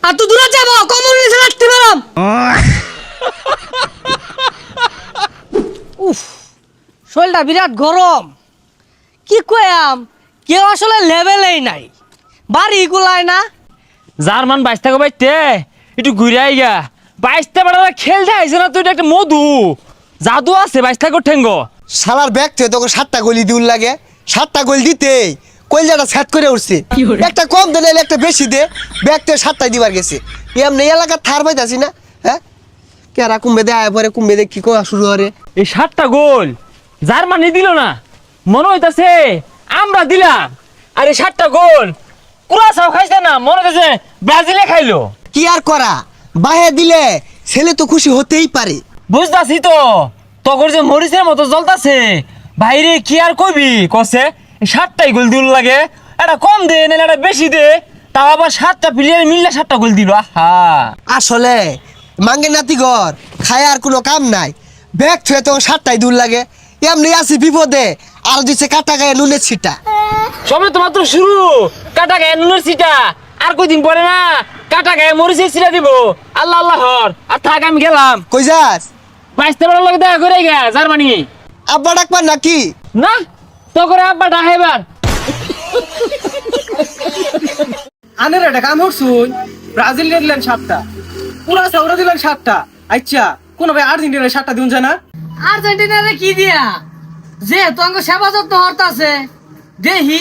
আর তুই দূরে যাব কমর নিচে রাখতে পারাম। উফ, শরীরটা বিরাট গরম। কি কয়াম, কেউ আসলে লেভেলেই নাই, বাড়ি গুলায় না। জার্মান বাইশ থাকো বাইতে একটু ঘুরে আইগা। বাইশটা বেড়া খেলতে আইছে না, তুই একটা মধু জাদু আছে বাইশ থাকো ঠেঙ্গ। শালার ব্যাগ থেকে তোকে 7টা গলি দিউল লাগে, 7টা গলি দিতেই কইলজাটা সেট করে উঠছে। একটা কম দে নাইলে একটা বেশি দে, ব্যাগ থেকে 7টাই দিবার গেছে। এমনি এলাকা থার পাইতাছি না। হ্যাঁ কেরা কুম্বে দে আয় পরে কুম্বে দে কি কোয়া শুরু করে। এই 7টা গোল জার্মানি দিল না, মনে হইতাছে আমরা দিলাম। আর এই 7টা গোল কুরাসাও খাইছে না, মনে হইতাছে ব্রাজিলে খাইলো। কি আর করা, বাহে দিলে ছেলে তো খুশি হতেই পারে। বুঝতাছি তো, তখন যে মরিচের মতো জ্বলতাছে বাইরে, কি আর কইবি কছে 7টাই গোল দিল লাগে। এটা কম দে নাহলে এটা বেশি দে, তাও আবার 7টা প্লেয়ার মিললে 7টা গোল দিল। আহা আসলে মাঙ্গে নাতি ঘর খায় আর কোনো কাম নাই, ব্যাগ থুয়ে তখন 7টাই দূর লাগে। এমনি আসি বিপদে আর দিচ্ছে কাটা গায়ে নুনের ছিটা। সবে তো মাত্র শুরু, কাটা গায়ে নুনের ছিটা, আর কয়দিন পরে না কাটা গায়ে মরিচের ছিটা দিব। আল্লাহ আল্লাহ হর, আর থাক আমি গেলাম। কই যাস? বাইশটা বেড়ার লোক দেখা করে গে জার্মানি। আব্বা ডাকবার নাকি? না তো করে আব্বা ডাকাইবার। আনের একটা কাম করছুন, ব্রাজিল দিলেন 7টা, পুরা সাউরা দিলেন 7টা। আচ্ছা কোন ভাই আর্জেন্টিনার 7টা দিন যায় না? আর্জেন্টিনারে কি দিয়া যে তোমাকে সেবা যত্ন হরতাছে দেহি।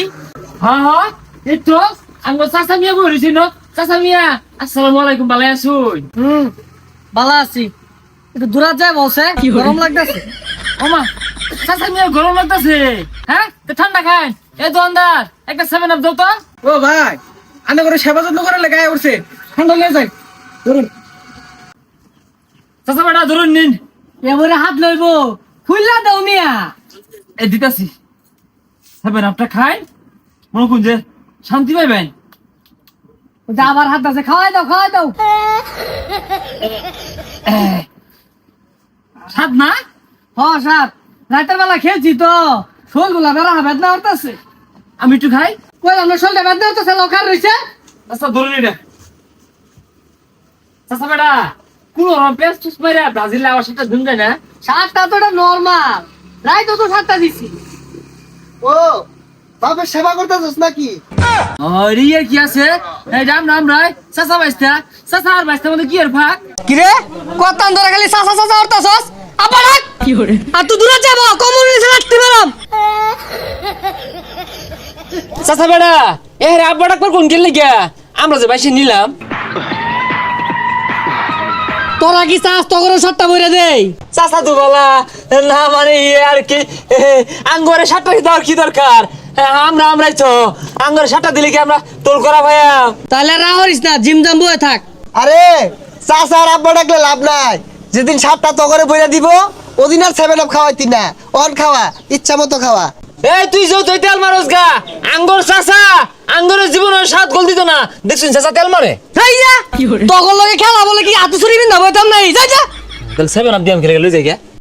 হ্যাঁ হ্যাঁ এই তো আঙ্গো চাচা মিয়া বহিছি ন। চাচা মিয়া আসসালামু আলাইকুম, ভালো আছুন? ভালো আছি, একটু দূরাত যায় বলছে গরম লাগতেছে। ওমা চাচা মিয়া গরম লাগতেছে? হ্যাঁ তো ঠান্ডা খান। এই দোকানদার একটা 7 আপ দাও তো। ও ভাই আনে করে সেবা যত্ন করে গায়ে উঠছে, ঠান্ডা লেগে যায়। ধরুন চাচা বেটা ধরুন নিন। এবারে হাত লইব খুললা দাও মিয়া। এই দিতাছি 7 আপটা খাই, মনে করুন যে শান্তি পাইবেন। আবার হাত আছে, খাওয়াই দাও খাওয়াই দাও। স্বাদ না? হ সাত রাতের বেলা খেয়েছি তো শোল গুলা বেড়া বেদনা হরতাছে। আমি একটু খাই। কই আমরা শোলটা বেদনা হরতাছে, লখার রইছে। আচ্ছা ধরুন এটা। চাচা বেটা কোন পেস্ট টুস মাইরা ব্রাজিলে আবার সেটা ধুন যায় না। সাতটা তো এটা নর্মাল, রাই তো 7টা দিছি। ও বাপের সেবা করতেছস নাকি? আরে ইয়ে কি আছে? এই রাম রাম রাই চাচা বাইস্তা, চাচা আর বাইস্তা মধ্যে কি আর ভাগ? কি রে কতান ধরে খালি চাচা চাচা হরতাছস? আবার ডাক কি করে? আর তুই দূরে যাব কমর নিচে রাখতে পারাম। চাচা বেটা এ রে আব্বা ডাকবার কোন গেল লাগা? আমরা যে বাইসে নিলাম। তোরা কি চাস তো করে 7টা বইরা দেই? চাচা তো বলা না, মানে ইয়ে আর কি আঙ্গরে 7টা দেওয়ার কি দরকার? আমরাই তো আঙ্গরে 7টা দিলে কি আমরা টোল করা ভাইয়া? তাহলে রাহরিস না, জিম জাম বয়ে থাক। আরে চাচা আর আব্বা ডাকলে লাভ নাই, যেদিন 7টা তো করে বইরা দিব ওদিন আর 7 আপ খাওয়াইতি না, অন খাওয়া ইচ্ছা মতো খাওয়া। এই তুই যৌ তুই তেল মারস গা। আঙ্গর চাচা আঙ্গরের জীবনে 7 গোল দিত না, দেখছুন চাচা তেল মারে। তাই যা তখন লগে খেলা বলে কি আতু ছুরি বিন্দা বইতাম নাই, যা যা। তাহলে 7 আপ দিয়ে আমি খেলে লই যাই গা।